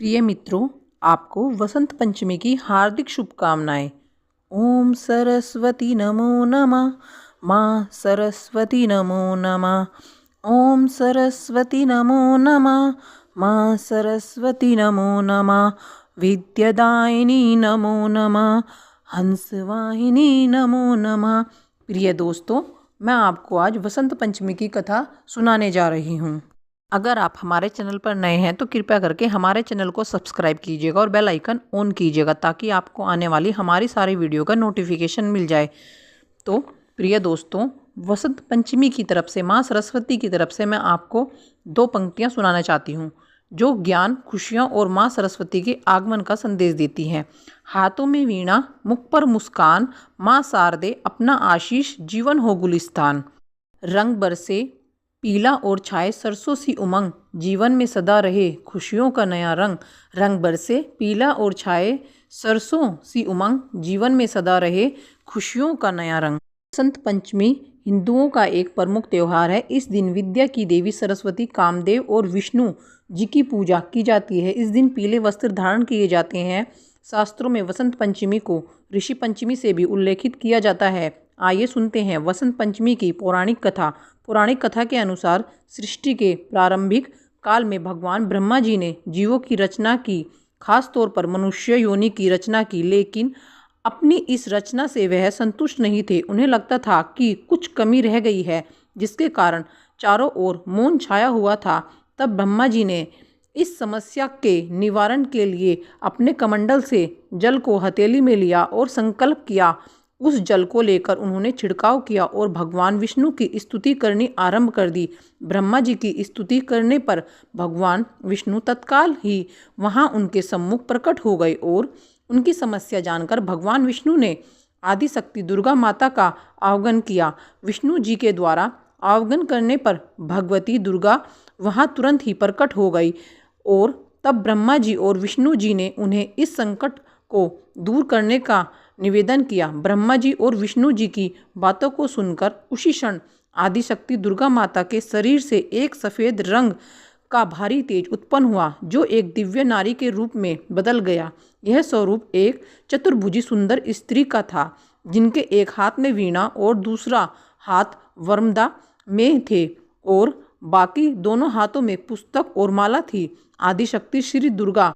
प्रिय मित्रों, आपको वसंत पंचमी की हार्दिक शुभकामनाएं। ओम सरस्वती नमो नमः। माँ सरस्वती नमो नमः। ओम सरस्वती नमो नमः। माँ सरस्वती नमो नमः। विद्यादायिनी नमो नमः। हंसवाहिनी नमो नमः। प्रिय दोस्तों, मैं आपको आज वसंत पंचमी की कथा सुनाने जा रही हूँ। अगर आप हमारे चैनल पर नए हैं तो कृपया करके हमारे चैनल को सब्सक्राइब कीजिएगा और बेल आइकन ऑन कीजिएगा ताकि आपको आने वाली हमारी सारी वीडियो का नोटिफिकेशन मिल जाए। तो प्रिय दोस्तों, वसंत पंचमी की तरफ से, माँ सरस्वती की तरफ से मैं आपको दो पंक्तियाँ सुनाना चाहती हूँ जो ज्ञान, खुशियाँ और माँ सरस्वती के आगमन का संदेश देती हैं। हाथों में वीणा, मुख पर मुस्कान, माँ शारदे अपना आशीष, जीवन हो गुलिस्तान। रंग बरसे पीला और छाए सरसों सी उमंग, जीवन में सदा रहे खुशियों का नया रंग। रंग बरसे पीला और छाए सरसों सी उमंग, जीवन में सदा रहे खुशियों का नया रंग। वसंत पंचमी हिंदुओं का एक प्रमुख त्यौहार है। इस दिन विद्या की देवी सरस्वती, कामदेव और विष्णु जी की पूजा की जाती है। इस दिन पीले वस्त्र धारण किए जाते हैं। शास्त्रों में वसंत पंचमी को ऋषि पंचमी से भी उल्लेखित किया जाता है। आइए सुनते हैं वसंत पंचमी की पौराणिक कथा। पौराणिक कथा के अनुसार सृष्टि के प्रारंभिक काल में भगवान ब्रह्मा जी ने जीवों की रचना की, खास तौर पर मनुष्य योनि की रचना की, लेकिन अपनी इस रचना से वह संतुष्ट नहीं थे। उन्हें लगता था कि कुछ कमी रह गई है, जिसके कारण चारों ओर मौन छाया हुआ था। तब ब्रह्मा जी ने इस समस्या के निवारण के लिए अपने कमंडल से जल को हथेली में लिया और संकल्प किया। उस जल को लेकर उन्होंने छिड़काव किया और भगवान विष्णु की स्तुति करनी आरंभ कर दी। ब्रह्मा जी की स्तुति करने पर भगवान विष्णु तत्काल ही वहां उनके सम्मुख प्रकट हो गए और उनकी समस्या जानकर भगवान विष्णु ने आदि शक्ति दुर्गा माता का आह्वान किया। विष्णु जी के द्वारा आह्वान करने पर भगवती दुर्गा वहां तुरंत ही प्रकट हो गई और तब ब्रह्मा जी और विष्णु जी ने उन्हें इस संकट को दूर करने का निवेदन किया। ब्रह्मा जी और विष्णु जी की बातों को सुनकर उसी क्षण आदिशक्ति दुर्गा माता के शरीर से एक सफ़ेद रंग का भारी तेज उत्पन्न हुआ, जो एक दिव्य नारी के रूप में बदल गया। यह स्वरूप एक चतुर्भुजी सुंदर स्त्री का था, जिनके एक हाथ में वीणा और दूसरा हाथ वरमदा में थे और बाकी दोनों हाथों में पुस्तक और माला थी। आदिशक्ति श्री दुर्गा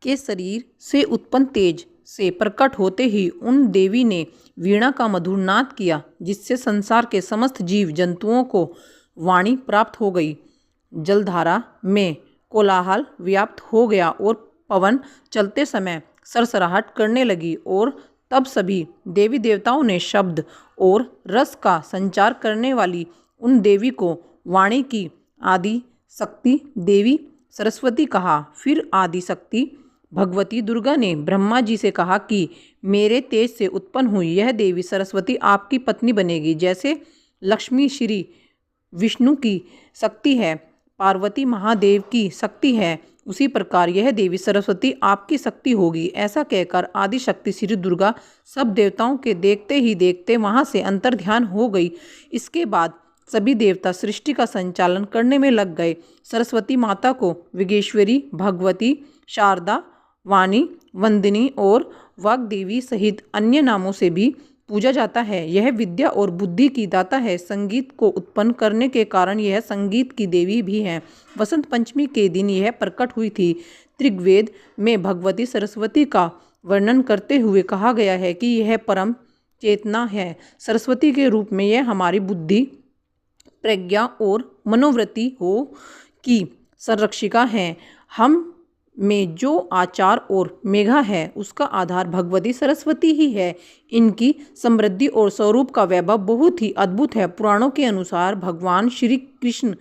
के शरीर से उत्पन्न तेज से प्रकट होते ही उन देवी ने वीणा का मधुर नाद किया, जिससे संसार के समस्त जीव जंतुओं को वाणी प्राप्त हो गई। जलधारा में कोलाहल व्याप्त हो गया और पवन चलते समय सरसराहट करने लगी और तब सभी देवी देवताओं ने शब्द और रस का संचार करने वाली उन देवी को वाणी की आदि शक्ति देवी सरस्वती कहा। फिर आदि शक्ति भगवती दुर्गा ने ब्रह्मा जी से कहा कि मेरे तेज से उत्पन्न हुई यह देवी सरस्वती आपकी पत्नी बनेगी। जैसे लक्ष्मी श्री विष्णु की शक्ति है, पार्वती महादेव की शक्ति है, उसी प्रकार यह देवी सरस्वती आपकी शक्ति होगी। ऐसा कहकर आदि शक्ति श्री दुर्गा सब देवताओं के देखते ही देखते वहां से अंतर्ध्यान हो गई। इसके बाद सभी देवता सृष्टि का संचालन करने में लग गए। सरस्वती माता को विघ्नेश्वरी, भगवती, शारदा, वाणी, वंदिनी और वाग्देवी सहित अन्य नामों से भी पूजा जाता है। यह विद्या और बुद्धि की दाता है। संगीत को उत्पन्न करने के कारण यह संगीत की देवी भी है। वसंत पंचमी के दिन यह प्रकट हुई थी। ऋग्वेद में भगवती सरस्वती का वर्णन करते हुए कहा गया है कि यह परम चेतना है। सरस्वती के रूप में यह हमारी बुद्धि, प्रज्ञा और मनोवृत्ति हो की संरक्षिका है। हम में जो आचार और मेघा है उसका आधार भगवती सरस्वती ही है। इनकी समृद्धि और स्वरूप का वैभव बहुत ही अद्भुत है। पुराणों के अनुसार भगवान श्री कृष्ण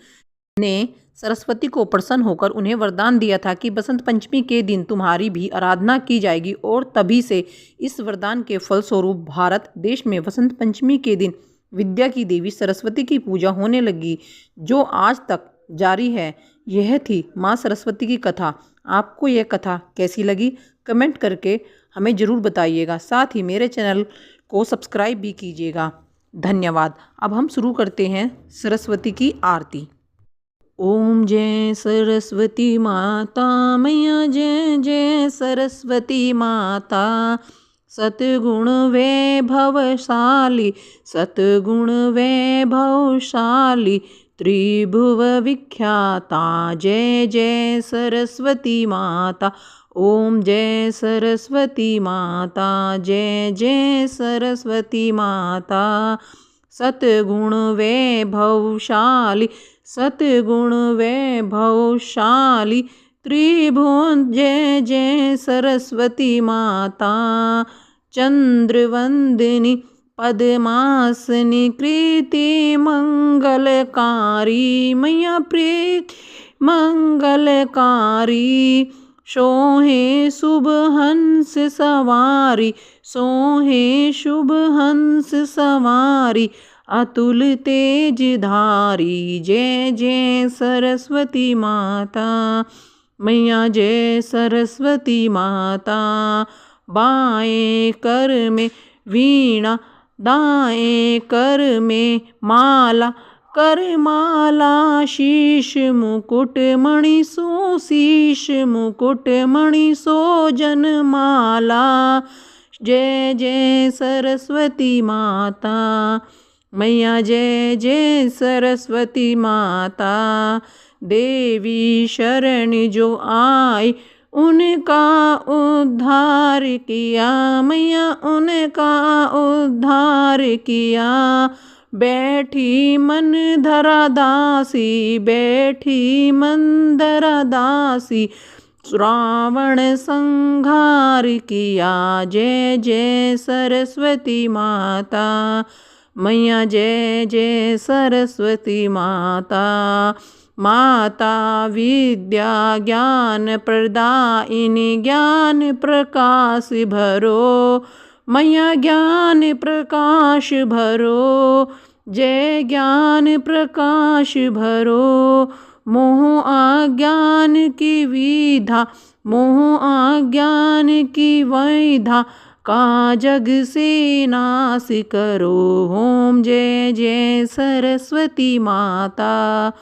ने सरस्वती को प्रसन्न होकर उन्हें वरदान दिया था कि बसंत पंचमी के दिन तुम्हारी भी आराधना की जाएगी और तभी से इस वरदान के फलस्वरूप भारत देश में वसंत पंचमी के दिन विद्या की देवी सरस्वती की पूजा होने लगी, जो आज तक जारी है। यह थी माँ सरस्वती की कथा। आपको यह कथा कैसी लगी कमेंट करके हमें ज़रूर बताइएगा। साथ ही मेरे चैनल को सब्सक्राइब भी कीजिएगा। धन्यवाद। अब हम शुरू करते हैं सरस्वती की आरती। ओम जय सरस्वती माता मैया जय जय सरस्वती माता। सतगुण वैभवशाली सतगुण वैभवशाली त्रिभुव विख्याता जय जय सरस्वती माता। ओम जय सरस्वती माता जय जय सरस्वती माता। सतगुण वैभवशाली सतगुण वैभवशाली त्रिभुवन जय जय सरस्वती माता। चंद्रवंदिनी पद्मासनी कृति मंगलकारी मैया प्रीति मंगलकारी। सोहे शुभ हंस सवारी सोहे शुभ हंस सवारी अतुल तेज धारी जय जय सरस्वती माता मैया जय सरस्वती माता। बाएं कर में वीणा दाएं कर में माला कर माला शीश मुकुट मणि सो शीश मुकुट मणि सो जनमाला जय जय सरस्वती माता मैया जय जय सरस्वती माता। देवी शरण जो आई उनका उद्धार किया मैया उनका उद्धार किया। बैठी मन धरा दासी बैठी मन धरा दासी रावण संहार किया जय जय सरस्वती माता मैया जय जय सरस्वती माता। माता विद्या ज्ञान प्रदायिनी ज्ञान प्रकाश भरो मैया ज्ञान प्रकाश भरो जय ज्ञान प्रकाश भरो। मोह अज्ञान की विधा मोह अज्ञान की वैधा का जग से नाश करो। ओम जय जय सरस्वती माता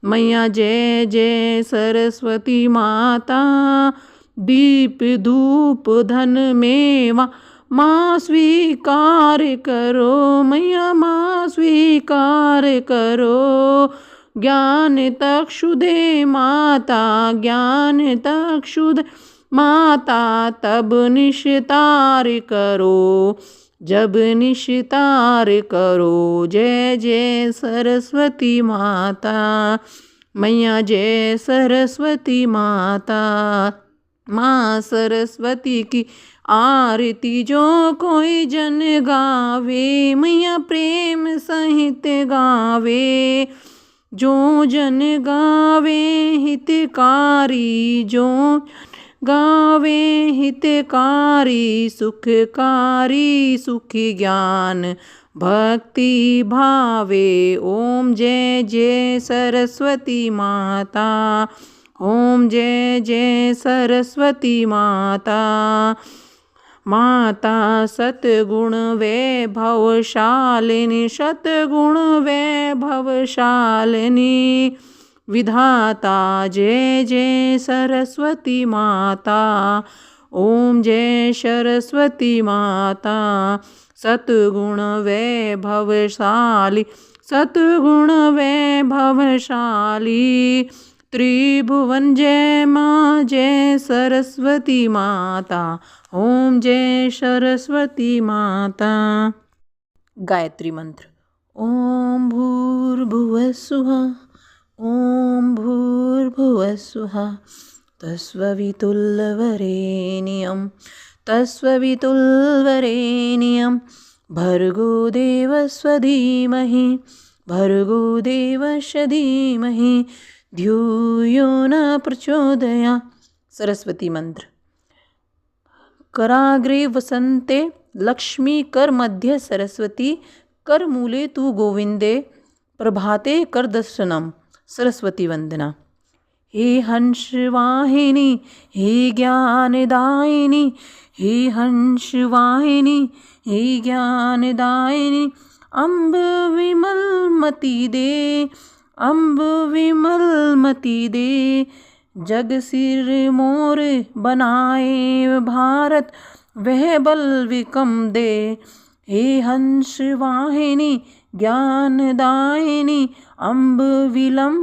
मैया जय जय सरस्वती माता। दीप धूप धन मेवा माँ स्वीकार करो मैया माँ स्वीकार करो। ज्ञान तक्षुदे माता ज्ञान तक्षुदे माता तब निस्तार करो जब निस्तार करो जय जय सरस्वती माता मैया जय सरस्वती माता। माँ सरस्वती की आरती जो कोई जन गावे मैया प्रेम सहित गावे। जो जन गावे हितकारी जो गावे हितकारी सुखकारी सुखी ज्ञान भक्ति भावे। ओम जय जय सरस्वती माता ओम जय जय सरस्वती माता। माता सतगुण वैभवशालिनी सतगुण वैभवशालिनी विधाता जय जय सरस्वती माता। ओम जय सरस्वती माता। सतगुण वैभवशाली सतगुण वैभवशाली त्रिभुवन जय माँ जय सरस्वती माता। ओम जय सरस्वती माता। गायत्री मंत्र। ओम भूर्भुवः स्वः ओम भूर्भुवः स्वः तस्सवितुर्वरेण्यं तस्सवितुर्वरेण्यं भर्गो देवस्य धीमहि भर्गो देवस्य धीमहि धियो न प्रचोदयात्। सरस्वती मंत्र। कराग्रे वसन्ते लक्ष्मी कर मध्य सरस्वती कर मूले तु गोविंदे प्रभाते कर दर्शनम। सरस्वती वंदना। हे हंसवाहिनी हे ज्ञानदायिनी हे हंसवाहिनी हे ज्ञानदायिनी अम्ब विमलमति दे अम्ब विमल मति दे। जग सिर मोर बनाए भारत, वह बल विकम दे। हे हंस वाहिनी ज्ञानदायिनी, अम्ब विलम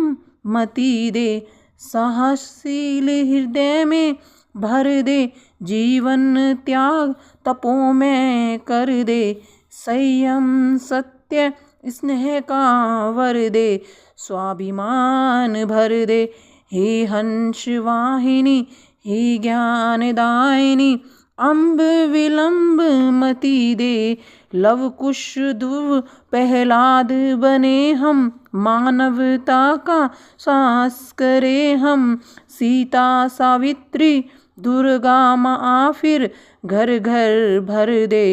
मति दे। साहसील हृदय में भर दे, जीवन त्याग तपो में कर दे। संयम सत्य स्नेह का वर दे, स्वाभिमान भर दे। हे हंस वाहिनी हे ज्ञानदायिनी, अम्ब विलम्ब मति दे। लव कुश ध्रुव प्रहलाद बने हम, मानवता का साहस करे हम। सीता सावित्री दुर्गा माँ फिर घर घर भर दे।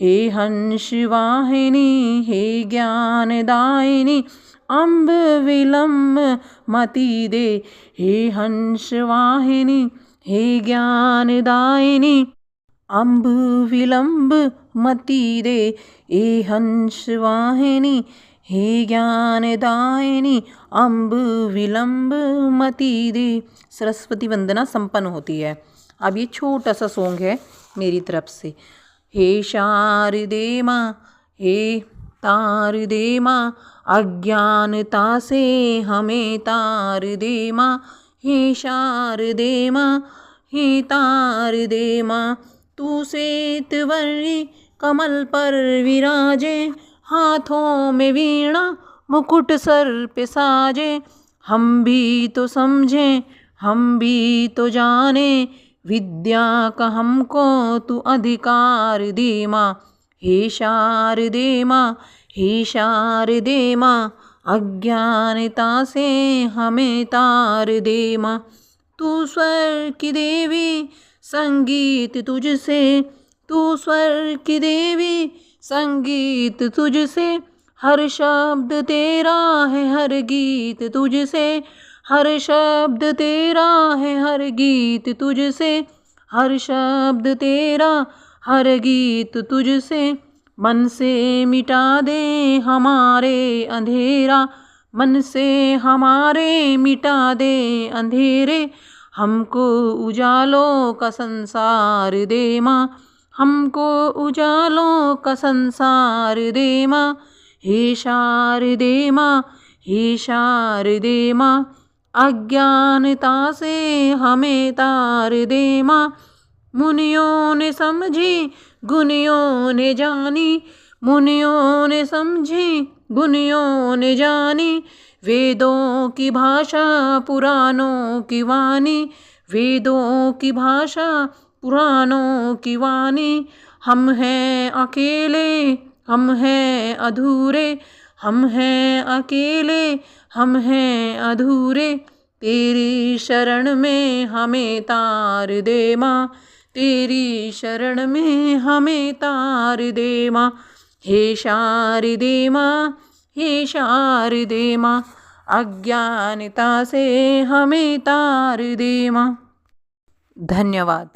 हे हंस वाहिनी हे ज्ञानदायिनी, अम्ब विलम्ब मति दे। हे हंस वाहिनी हे ज्ञानदायिनी, अम्ब विलम्ब मति दे। हे हंस वाहिनी हे ज्ञानदायिनी, अम्ब विलम्ब मति दे। सरस्वती वंदना संपन्न होती है। अब ये छोटा सा सॉन्ग है मेरी तरफ से। हे शारदे माँ हे तारदे माँ, अज्ञानता से हमें तार दे माँ। हे शारदे माँ हे तारदे माँ, तू श्वेतवर्णी कमल पर विराजे। हाथों में वीणा मुकुट सर पे साजे। हम भी तो समझें हम भी तो जाने, विद्या का हमको तू अधिकार दे माँ। हे शारदे माँ हे शारदे माँ, अज्ञानता से हमें तार दे माँ। तू स्वर की देवी संगीत तुझसे, तू स्वर की देवी संगीत तुझसे। हर शब्द तेरा है हर गीत तुझसे। हर शब्द तेरा है हर गीत तुझसे। हर शब्द तेरा हर गीत तुझसे। मन से मिटा दे हमारे अंधेरा, मन से हमारे मिटा दे अंधेरे। हमको उजालों का संसार दे माँ, हमको उजालों का संसार दे माँ। हे शारदे माँ हे शारदे माँ, अज्ञानता से हमें तार दे माँ। मुनियों ने समझी गुनियों ने जानी, मुनियों ने समझी गुनियों ने जानी। वेदों की भाषा पुराणों की वाणी, वेदों की भाषा पुराणों की वाणी। हम हैं अकेले हम हैं अधूरे, हम हैं अकेले हम हैं अधूरे। तेरी शरण में हमें तार दे माँ, तेरी शरण में हमें तार दे माँ। हे शारदे माँ हे शारदे माँ, अज्ञानता से हमें तार दे माँ। धन्यवाद।